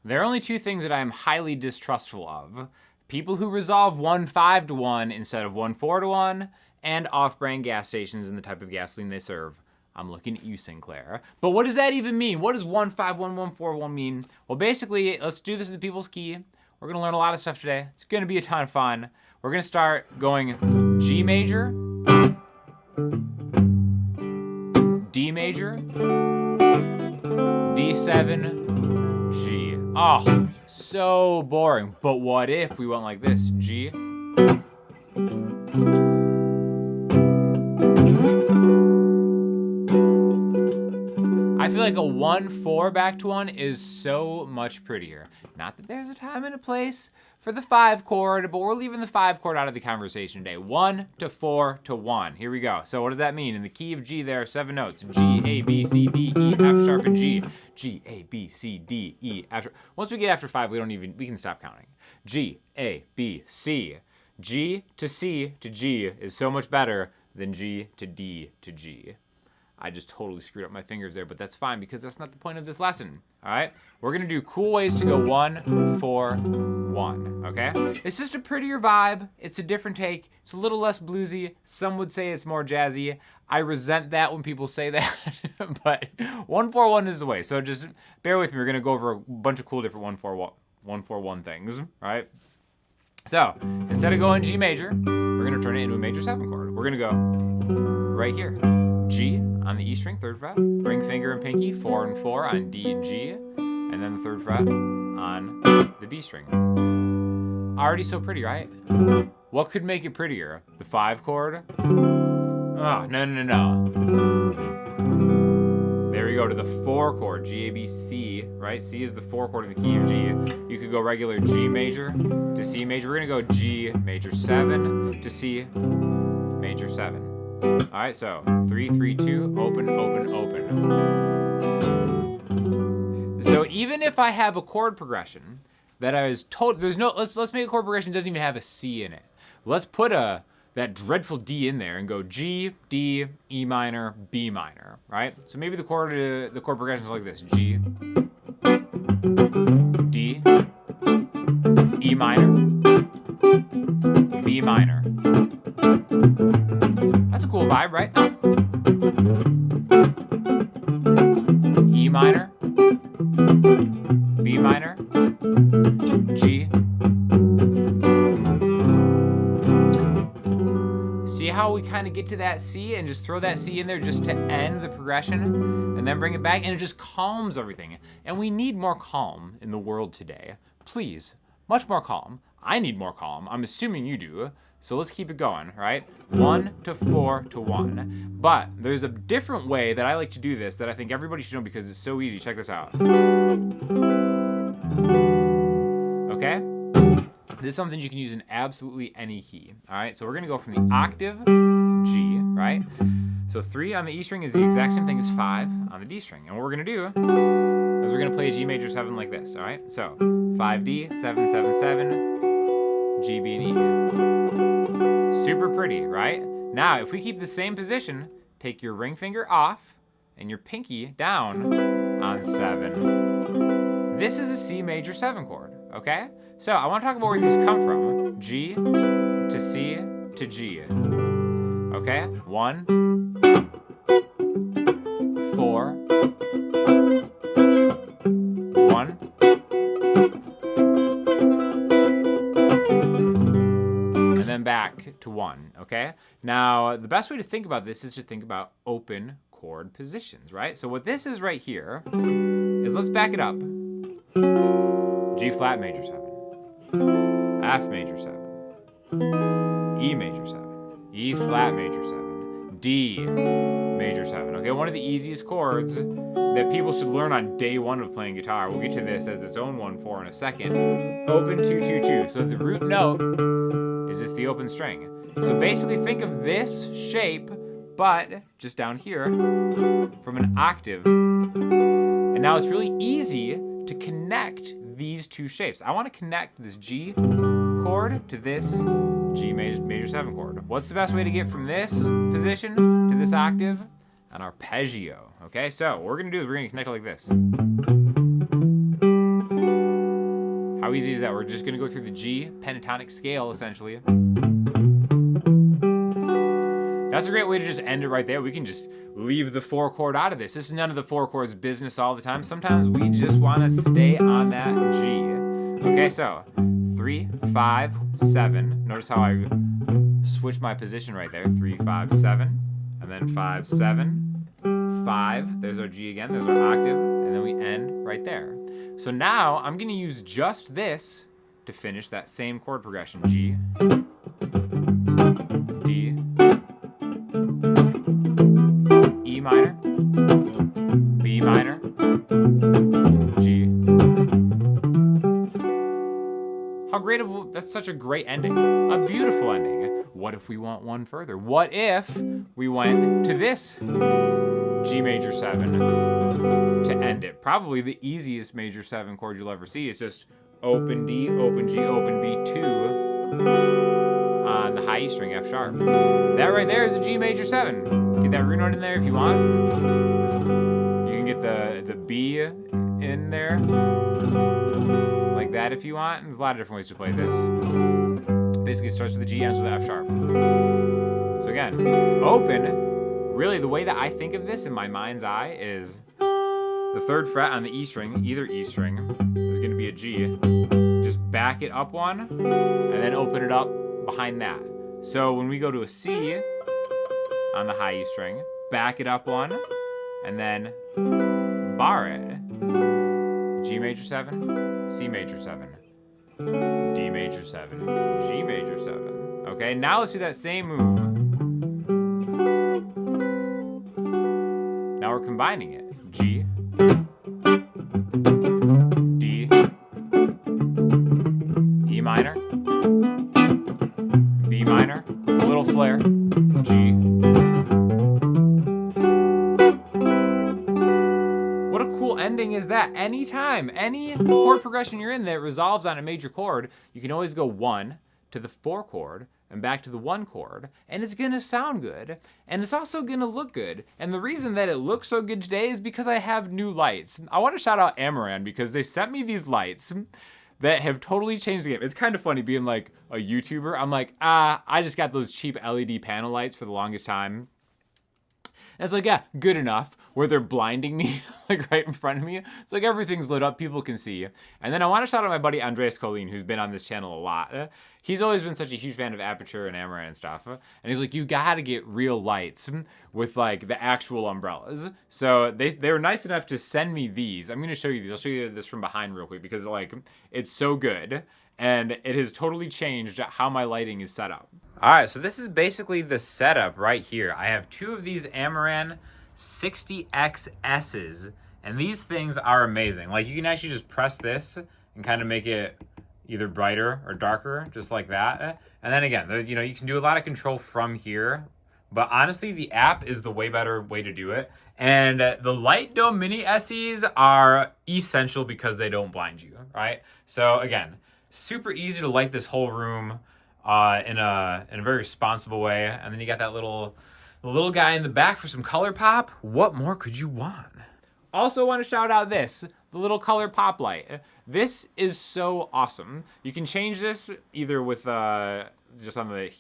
There are only two things that I am highly distrustful of. People who resolve 1.5 to 1 instead of 1.4 to 1, and off-brand gas stations and the type of gasoline they serve. I'm looking at you, Sinclair. But what does that even mean? What does 1.5, 1.4 mean? Well, basically, let's do this in the people's key. We're gonna learn a lot of stuff today. It's gonna be a ton of fun. We're gonna start going G major, D major, D7, G. Oh, so boring. But what if we went like this? G. I feel like a 1.4 back to 1 is so much prettier. Not that there's a time and a place for the 5 chord, but we're leaving the 5 chord out of the conversation today. 1 to 4 to 1. Here we go. So what does that mean? In the key of G, there are 7 notes. G, A, B, C, D, E, F sharp, and G. G, A, B, C, D, E, F sharp. Once we get after 5, we can stop counting. G, A, B, C. G to C to G is so much better than G to D to G. I just totally screwed up my fingers there, but that's fine because that's not the point of this lesson, all right? We're gonna do cool ways to go 1, 4, 1, okay? It's just a prettier vibe. It's a different take. It's a little less bluesy. Some would say it's more jazzy. I resent that when people say that, but 1, 4, 1 is the way. So just bear with me. We're gonna go over a bunch of cool different 1, 4, 1 things, all right? So instead of going G major, we're gonna turn it into a major 7 chord. We're gonna go right here. G on the E string, 3rd fret, ring finger and pinky, 4 and 4 on D and G, and then the 3rd fret on the B string. Already so pretty, right? What could make it prettier? The 5 chord? Oh, no. There we go to the 4 chord, G, A, B, C, right? C is the 4 chord in the key of G. You could go regular G major to C major. We're gonna go G major 7 to C major 7. All right, so 3, 3, 2, open, open, open. So even if I have a chord progression that I was told, let's make a chord progression that doesn't even have a C in it. Let's put that dreadful D in there and go G, D, E minor, B minor, right? So maybe the chord progression is like this: G, D, E minor, B minor. That's a cool vibe, right? E minor, B minor, G. See how we kind of get to that C and just throw that C in there just to end the progression and then bring it back, and it just calms everything. And we need more calm in the world today. Please, much more calm. I need more calm. I'm assuming you do. So let's keep it going, right? 1 to 4 to 1. But there's a different way that I like to do this that I think everybody should know because it's so easy. Check this out. Okay? This is something you can use in absolutely any key. All right? So we're going to go from the octave G, right? So 3 on the E string is the exact same thing as 5 on the D string. And what we're going to do is we're going to play a G major 7 like this, all right? So 5D, 7, 7, 7, G, B, and E. Super pretty, right? Now, if we keep the same position, take your ring finger off and your pinky down on 7. This is a C major 7 chord, okay? So I want to talk about where these come from. G to C to G. Okay? 1, 4, 1. Then back to 1, okay? Now, the best way to think about this is to think about open chord positions, right? So what this is right here is, let's back it up. G flat major 7, F major 7, E major 7, E flat major 7, D major 7, okay? One of the easiest chords that people should learn on day 1 of playing guitar. We'll get to this as its own 1/4 in a second. Open 2, 2, 2. So the root note is this the open string. So basically think of this shape, but just down here from an octave. And now it's really easy to connect these two shapes. I want to connect this G chord to this G major 7 chord. What's the best way to get from this position to this octave? An arpeggio, okay? So what we're gonna do is we're gonna connect it like this. How easy is that? We're just gonna go through the G pentatonic scale, essentially. That's a great way to just end it right there. We can just leave the 4 chord out of this. This is none of the 4 chords business all the time. Sometimes we just wanna stay on that G. Okay, so 3, 5, 7. Notice how I switch my position right there. 3, 5, 7, and then 5, 7, 5. There's our G again, there's our octave, and then we end right there. So now I'm gonna use just this to finish that same chord progression. G, D, E minor, B minor, G. How great of, that's such a great ending. A beautiful ending. What if we want one further? What if we went to this G major 7 to end it? Probably the easiest major 7 chord you'll ever see. It's just open D, open G, open B, 2 on the high E string, F sharp. That right there is a G major 7. Get that root note in there if you want. You can get the B in there like that if you want. There's a lot of different ways to play this. Basically it starts with a G, ends with an F sharp. So again, open, really the way that I think of this in my mind's eye is the 3rd fret on the E string, either E string, is gonna be a G. Just back it up one, and then open it up behind that. So when we go to a C on the high E string, back it up one, and then bar it. G major 7, C major 7, D major 7, G major 7. Okay, now let's do that same move. Now we're combining it. G, D, E minor, B minor, with a little flair, G. What a cool ending is that? Anytime, any chord progression you're in that resolves on a major chord, you can always go 1 to the 4 chord and back to the 1 chord, and it's gonna sound good, and it's also gonna look good. And the reason that it looks so good today is because I have new lights. I wanna shout out Amaran because they sent me these lights that have totally changed the game. It's kind of funny being like a YouTuber. I'm like, I just got those cheap LED panel lights for the longest time. And it's like, yeah, good enough, where they're blinding me like right in front of me. It's like everything's lit up, people can see. And then I want to shout out my buddy Andres Colleen, who's been on this channel a lot. He's always been such a huge fan of Aperture and Amaran and stuff. And he's like, you gotta get real lights with like the actual umbrellas. So they were nice enough to send me these. I'm gonna show you these. I'll show you this from behind real quick because like it's so good. And it has totally changed how my lighting is set up. All right, so this is basically the setup right here. I have 2 of these Amaran 60XS's, and these things are amazing. Like you can actually just press this and kind of make it either brighter or darker, just like that. And then again, you know, you can do a lot of control from here, but honestly, the app is the way better way to do it. And the LightDome Mini SEs are essential because they don't blind you, right? So again, super easy to light this whole room in a very responsible way. And then you got that little guy in the back for some color pop. What more could you want? Also want to shout out this, the little color pop light. This is so awesome. You can change this either with just on the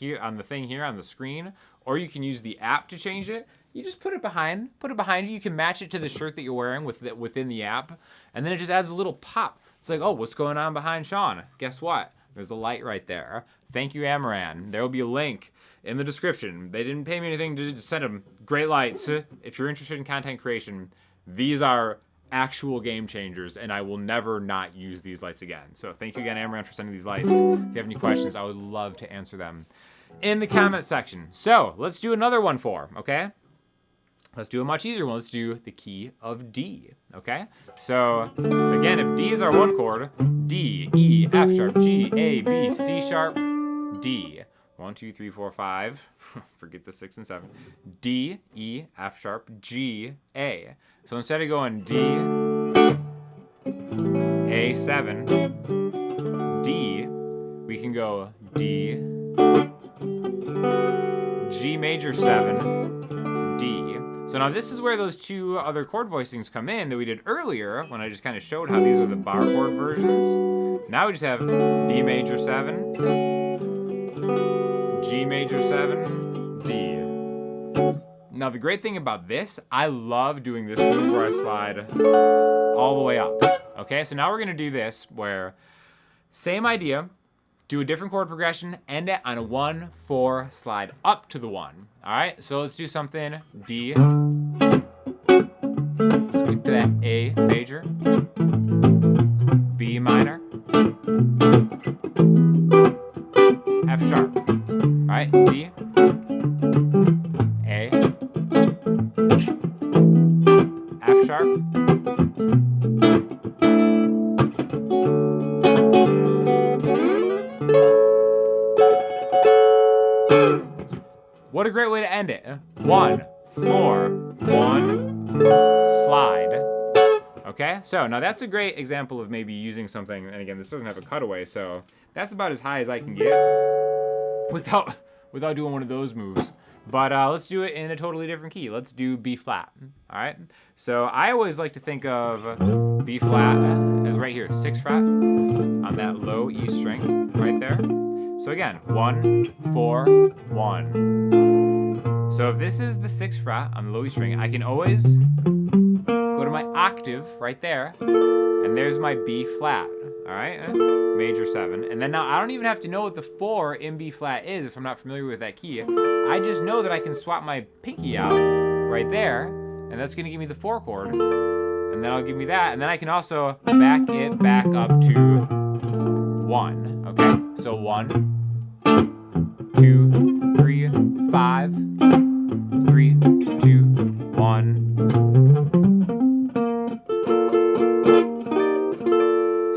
thing here on the screen, or you can use the app to change it. You just put it behind you. You can match it to the shirt that you're wearing within the app, and then it just adds a little pop. It's like, oh, what's going on behind Sean? Guess what? There's a light right there. Thank you, Amaran. There will be a link in the description. They didn't pay me anything to just send them. Great lights. If you're interested in content creation, these are actual game changers, and I will never not use these lights again. So thank you again, Amaran, for sending these lights. If you have any questions, I would love to answer them in the comment section. So let's do another one okay? Let's do a much easier one. Let's do the key of D, okay? So again, if D is our 1 chord, D, E, F sharp, G, A, B, C sharp, D. 1, 2, 3, 4, 5. Forget the 6 and 7. D, E, F sharp, G, A. So instead of going D, A7, D, we can go D, G major 7, D. So now this is where those 2 other chord voicings come in that we did earlier when I just kind of showed how these are the bar chord versions. Now we just have D major 7, G major 7, D. Now the great thing about this, I love doing this move where I slide all the way up. Okay, so now we're gonna do this where, same idea, do a different chord progression, end it on a 1, 4, slide up to the 1. All right, so let's do something D. Let's get to that A major, B minor, F sharp. All right, D, A, F sharp, what a great way to end it. 1, 4, 1, slide. Okay, so now that's a great example of maybe using something, and again, this doesn't have a cutaway, so that's about as high as I can get without doing one of those moves. But let's do it in a totally different key. Let's do B flat, all right? So I always like to think of B flat as right here, 6th fret on that low E string right there. So again, 1, 4, 1. So if this is the 6th fret on the low E string, I can always go to my octave right there, and there's my B flat, all right? Major 7. And then now I don't even have to know what the 4 in B flat is if I'm not familiar with that key. I just know that I can swap my pinky out right there, and that's gonna give me the 4 chord, and that'll give me that, and then I can also back it back up to 1, okay? So 1, 2, 3, 5, 3, 2, 1.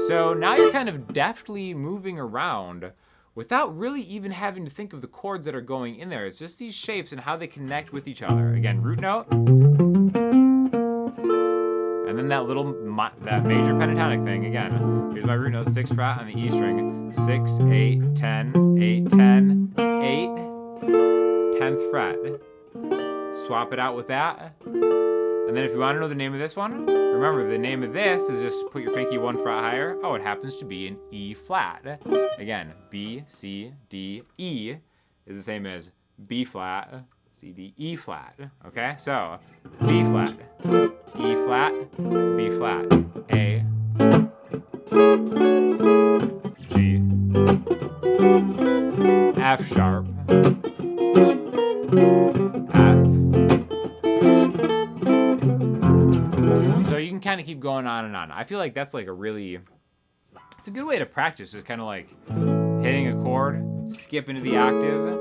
So now you're kind of deftly moving around without really even having to think of the chords that are going in there. It's just these shapes and how they connect with each other. Again, root note, and then that major pentatonic thing. Again, here's my root note, 6th fret on the E string, 6, 8, 10, 8, 10, 8, 10th fret. Swap it out with that. And then if you want to know the name of this one, remember the name of this is just put your pinky 1 fret higher. Oh, it happens to be an E flat. Again, B, C, D, E is the same as B flat, C, D, E flat. Okay, so B flat, E flat, B flat, A, G, F sharp, F. So you can kind of keep going on and on. I feel like that's like it's a good way to practice, just kind of like hitting a chord, skip into the octave,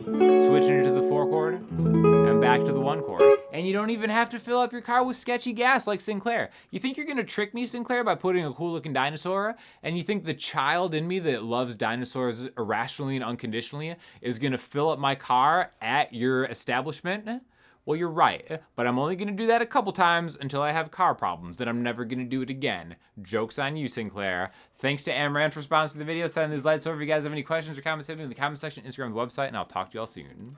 switching into the 4 chord, and back to the 1 chord. And you don't even have to fill up your car with sketchy gas like Sinclair. You think you're gonna trick me, Sinclair, by putting a cool looking dinosaur? And you think the child in me that loves dinosaurs irrationally and unconditionally is gonna fill up my car at your establishment? Well, you're right, but I'm only gonna do that a couple times until I have car problems, then I'm never gonna do it again. Joke's on you, Sinclair. Thanks to Amaran for sponsoring the video, sending these lights over. If you guys have any questions or comments, hit me in the comment section, Instagram, the website, and I'll talk to y'all soon.